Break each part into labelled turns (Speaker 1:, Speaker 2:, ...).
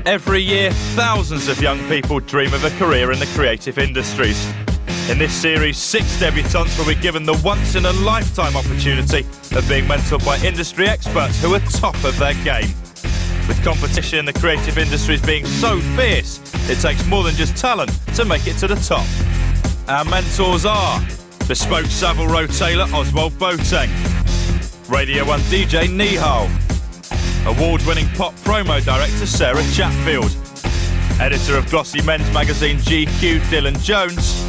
Speaker 1: Every year, thousands of young people dream of a career in the creative industries. In this series, 6 debutantes will be given the once-in-a-lifetime opportunity of being mentored by industry experts who are top of their game. With competition in the creative industries being so fierce, it takes more than just talent to make it to the top. Our mentors are Bespoke Savile Row tailor Oswald Boateng, Radio 1 DJ Nihal, award-winning pop promo director Sarah Chatfield, editor of glossy men's magazine GQ Dylan Jones,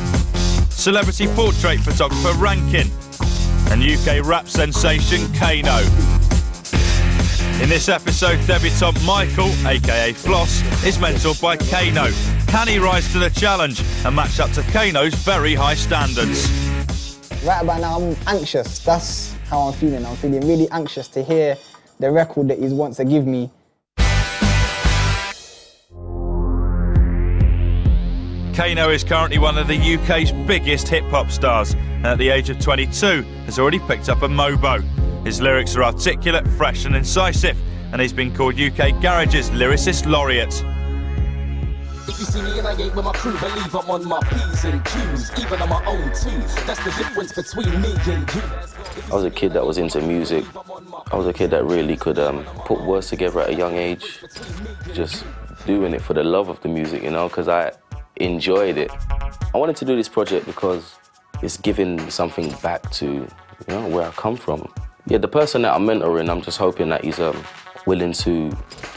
Speaker 1: celebrity portrait photographer Rankin, and UK rap sensation Kano. In this episode, debutant Michael, aka Floss, is mentored by Kano. Can he rise to the challenge and match up to Kano's very high standards?
Speaker 2: Right about now, I'm anxious. That's how I'm feeling. I'm feeling really anxious to hear the record that he wants to give me.
Speaker 1: Kano is currently one of the UK's biggest hip-hop stars, and at the age of 22 has already picked up a Mobo. His lyrics are articulate, fresh and incisive, and he's been called UK Garage's Lyricist Laureate.
Speaker 3: If you see me and I ain't with my crew, believe I'm on my P's and Q's, even on my own too. That's the difference between me and you.
Speaker 4: I was a kid that was into music. I was a kid that really could put words together at a young age. Just doing it for the love of the music, you know, because I enjoyed it. I wanted to do this project because it's giving something back to, you know, where I come from. Yeah, the person that I'm mentoring, I'm just hoping that he's willing to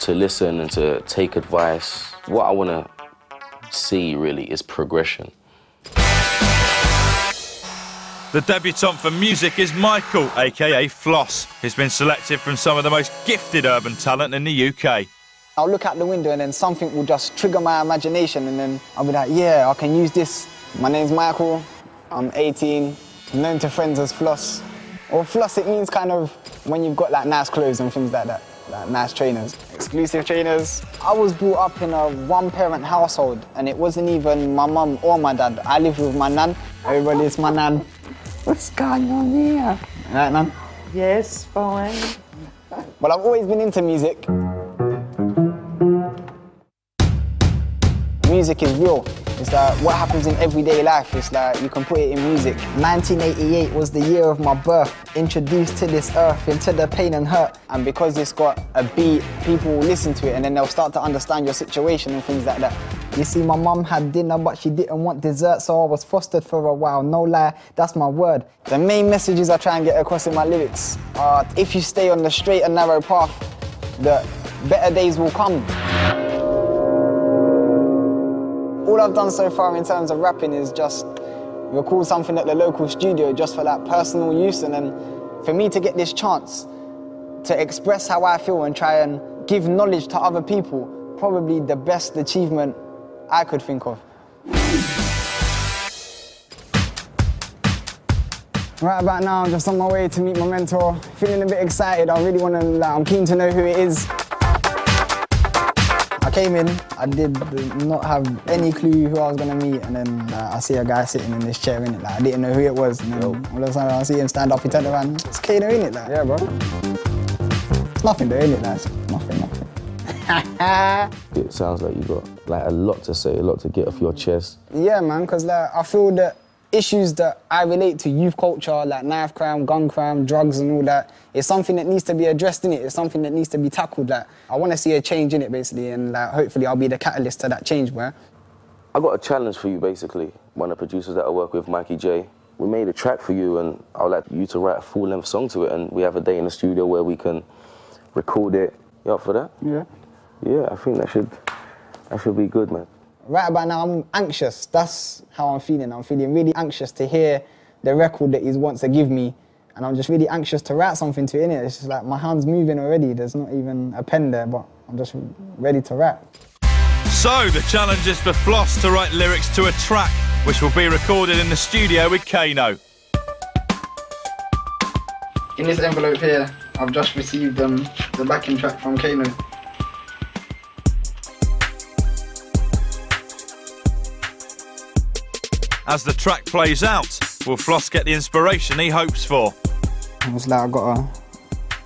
Speaker 4: listen and to take advice. What I want to see really is progression.
Speaker 1: The debutant for music is Michael, aka Floss. He's been selected from some of the most gifted urban talent in the UK.
Speaker 2: I'll look out the window and then something will just trigger my imagination, and then I'll be like, yeah, I can use this. My name's Michael, I'm 18, I'm known to friends as Floss. Or Floss, it means kind of when you've got like nice clothes and things like that, like nice trainers, exclusive trainers. I was brought up in a one-parent household, and it wasn't even my mum or my dad. I lived with my nan. Everybody, it's my nan. What's going on here? Right, nan?
Speaker 5: Yes, fine.
Speaker 2: Well, I've always been into music. Music is real. It's like what happens in everyday life. It's like you can put it in music. 1988 was the year of my birth. Introduced to this earth, into the pain and hurt. And because it's got a beat, people will listen to it and then they'll start to understand your situation and things like that. You see, my mum had dinner, but she didn't want dessert, so I was fostered for a while. No lie, that's my word. The main messages I try and get across in my lyrics are, if you stay on the straight and narrow path, the better days will come. All I've done so far in terms of rapping is just record something at the local studio just for that personal use, and then for me to get this chance to express how I feel and try and give knowledge to other people, probably the best achievement I could think of. Right about now, I'm just on my way to meet my mentor. Feeling a bit excited. I really want to, I'm keen to know who it is. I came in, I did not have any clue who I was going to meet, and then I see a guy sitting in this chair, innit? Like, I didn't know who it was, and then all of a sudden I see him stand up, he turned around, it's Kano, innit? Like, yeah, bro. It's nothing though, innit? Like, it's nothing.
Speaker 4: It sounds like you got like a lot to say, a lot to get off your chest.
Speaker 2: Yeah, man, because like, I feel that issues that I relate to, youth culture, like knife crime, gun crime, drugs and all that, it's something that needs to be addressed in it. It's something that needs to be tackled. Like, I want to see a change in it, basically, and like, hopefully I'll be the catalyst to that change, bro.
Speaker 4: I got a challenge for you, basically. One of the producers that I work with, Mikey J, we made a track for you, and I would like you to write a full-length song to it, and we have a day in the studio where we can record it. You up for that?
Speaker 2: Yeah.
Speaker 4: Yeah, I think that should be good, man.
Speaker 2: Right about now, I'm anxious. That's how I'm feeling. I'm feeling really anxious to hear the record that he wants to give me, and I'm just really anxious to write something to it, innit? It's just like my hand's moving already. There's not even a pen there, but I'm just ready to rap.
Speaker 1: So, the challenge is for Floss to write lyrics to a track, which will be recorded in the studio with Kano.
Speaker 2: In this envelope here, I've just received the backing track from Kano.
Speaker 1: As the track plays out, will Floss get the inspiration he hopes for?
Speaker 2: It's like I've got a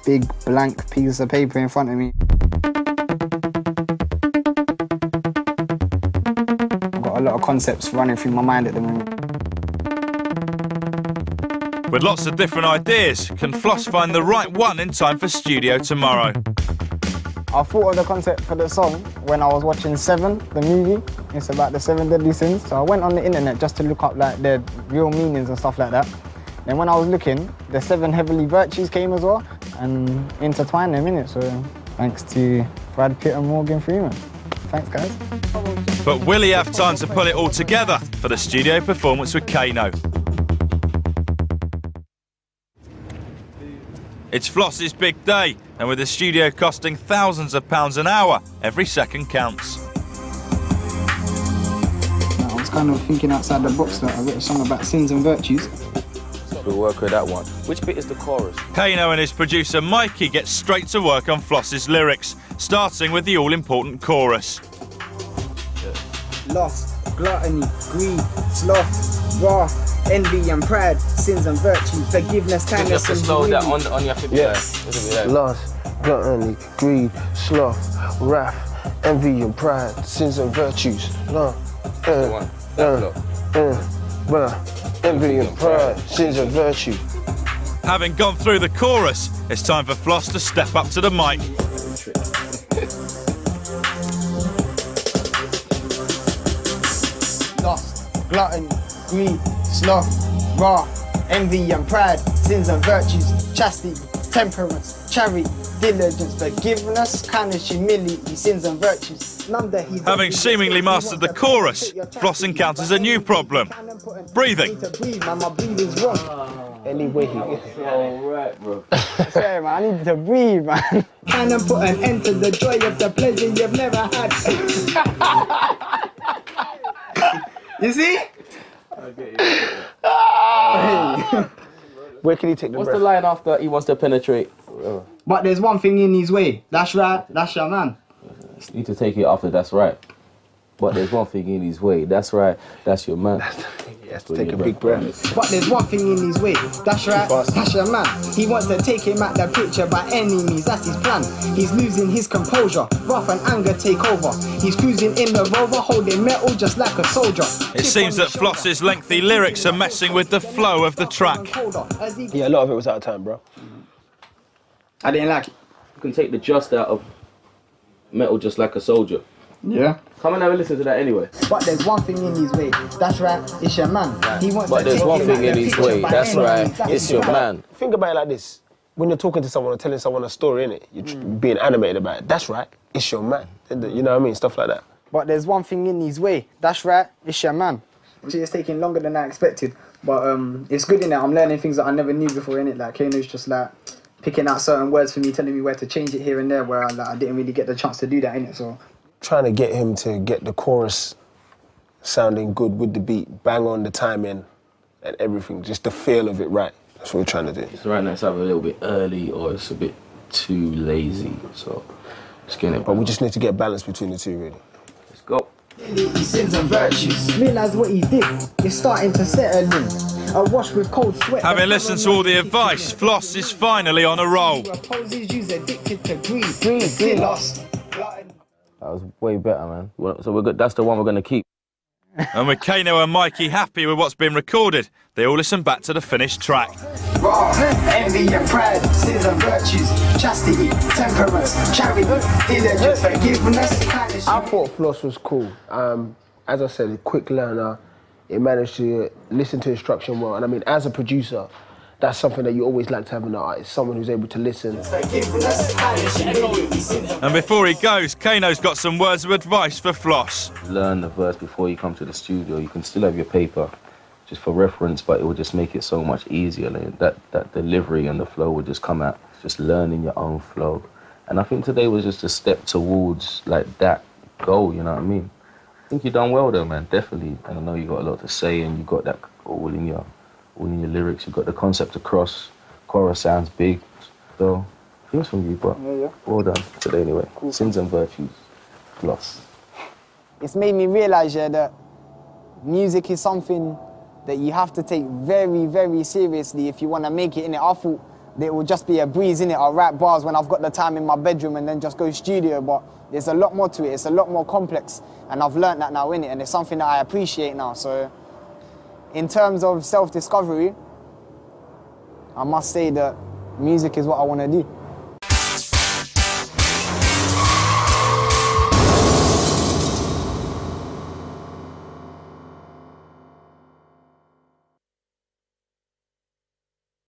Speaker 2: big blank piece of paper in front of me. lot of concepts running through my mind at the moment.
Speaker 1: With lots of different ideas, can Floss find the right one in time for studio tomorrow?
Speaker 2: I thought of the concept for the song when I was watching Seven, the movie. It's about the 7 deadly sins. So I went on the internet just to look up like their real meanings and stuff like that. Then when I was looking, the 7 heavenly virtues came as well and intertwined them in it. So thanks to Brad Pitt and Morgan Freeman. Thanks, guys.
Speaker 1: But will he have time to pull it all together for the studio performance with Kano? It's Floss's big day, and with the studio costing thousands of pounds an hour, every second counts.
Speaker 2: I was kind of thinking outside the box that I wrote a song about sins and virtues.
Speaker 4: We'll work with that one. Which bit is the chorus?
Speaker 1: Kano and his producer Mikey get straight to work on Floss's lyrics, starting with the all-important chorus.
Speaker 2: Lust, gluttony, greed, sloth, wrath, envy and pride, sins and virtues, forgiveness, kindness and
Speaker 4: slow
Speaker 2: humility.
Speaker 4: that on your 50.
Speaker 5: Yes. Lust, gluttony, greed, sloth, wrath, envy and pride, sins and virtues. Envy and pride, sins and virtue.
Speaker 1: Having gone through the chorus, it's time for Floss to step up to the mic.
Speaker 2: Lust, gluttony, greed, sloth, wrath, envy and pride, sins and virtues, chastity, temperance, charity, diligence, forgiveness, kindness, humility, sins and virtues.
Speaker 1: Having seemingly mastered the chorus, Floss encounters a new problem: breathing.
Speaker 2: Anyway,
Speaker 4: Alright, bro.
Speaker 2: sorry, man, I need to breathe, man. Can and put an end to the joy of the pleasure you've never had. You see?
Speaker 5: Where can he take the
Speaker 4: What's
Speaker 5: breath?
Speaker 4: the line after he wants to penetrate?
Speaker 2: But there's one thing in his way. That's right, that's your man.
Speaker 4: You need to take it after that's right. But there's one thing in his way. That's right, that's your man.
Speaker 5: He has to take a big breath.
Speaker 2: But there's one thing in his way. That's right, that's your man. He wants to take him at the picture by any means. That's his plan. He's losing his composure. Wrath and anger take over. He's cruising in the Rover, holding metal just like a soldier.
Speaker 1: It seems that Floss's lengthy lyrics are messing with the flow of the track.
Speaker 5: Yeah, a lot of it was out of time, bro.
Speaker 2: I didn't like it.
Speaker 4: You can take the just out of metal just like a soldier.
Speaker 2: Yeah.
Speaker 4: Come and have a listen to that anyway.
Speaker 2: But there's one thing in his way. That's right, it's your man. He wants
Speaker 4: But
Speaker 2: to
Speaker 4: there's
Speaker 2: take
Speaker 4: one
Speaker 2: him
Speaker 4: thing
Speaker 2: at
Speaker 4: in
Speaker 2: the
Speaker 4: his
Speaker 2: picture
Speaker 4: way.
Speaker 2: by
Speaker 4: That's
Speaker 2: any
Speaker 4: right,
Speaker 2: means. That's
Speaker 4: it's
Speaker 2: his
Speaker 4: your
Speaker 2: plan.
Speaker 4: man.
Speaker 5: Think about it like this. When you're talking to someone or telling someone a story, innit? You're being animated about it. That's right, it's your man. You know what I mean? Stuff like that.
Speaker 2: But there's one thing in his way. That's right, it's your man. It's taking longer than I expected. But it's good in it. I'm learning things that I never knew before in it. Like Kano's just like picking out certain words for me, telling me where to change it here and there, where I didn't really get the chance to do that in it. So
Speaker 5: Trying to get him to get the chorus sounding good with the beat, bang on the timing and everything, just the feel of it right. That's what we're trying to do.
Speaker 4: It's right now, it's either a little bit early or it's a bit too lazy. So just getting it.
Speaker 5: But we just need to get balance between the two, really.
Speaker 4: Let's go.
Speaker 2: sins and virtues. Realise what he did. It's starting to settle in. A wash with cold sweat.
Speaker 1: Having listened to all the advice, Floss is finally on a roll.
Speaker 2: Addicted to greed. Lost.
Speaker 4: That was way better, man. So we're good. That's the one we're gonna keep.
Speaker 1: And with Kano and Mikey happy with what's been recorded, they all listen back to the finished track.
Speaker 2: Wrath, envy and pride, sins and virtues, chastity, temperance, charity, diligence, forgiveness, kindness.
Speaker 5: I thought Floss was cool. As I said, a quick learner. He managed to listen to instruction well. And I mean, as a producer, that's something that you always like to have in an artist, someone who's able to listen.
Speaker 1: And before he goes, Kano's got some words of advice for Floss.
Speaker 4: Learn the verse before you come to the studio. You can still have your paper just for reference, but it will just make it so much easier. Like that delivery and the flow will just come out. Just learning your own flow. And I think today was just a step towards like that goal, you know what I mean? I think you've done well though, man, definitely. And I know you got a lot to say and you got that all in your lyrics. You got the concept across. Chorus sounds big. So things from you, but well done today anyway. Cool. Sins and virtues, Floss.
Speaker 2: It's made me realise, yeah, that music is something that you have to take very, very seriously if you want to make it in it. I thought it will just be a breeze, innit? I'll write bars when I've got the time in my bedroom and then just go studio, but there's a lot more to it. It's a lot more complex, and I've learned that now, innit? And it's something that I appreciate now. So in terms of self-discovery, I must say that music is what I want to do.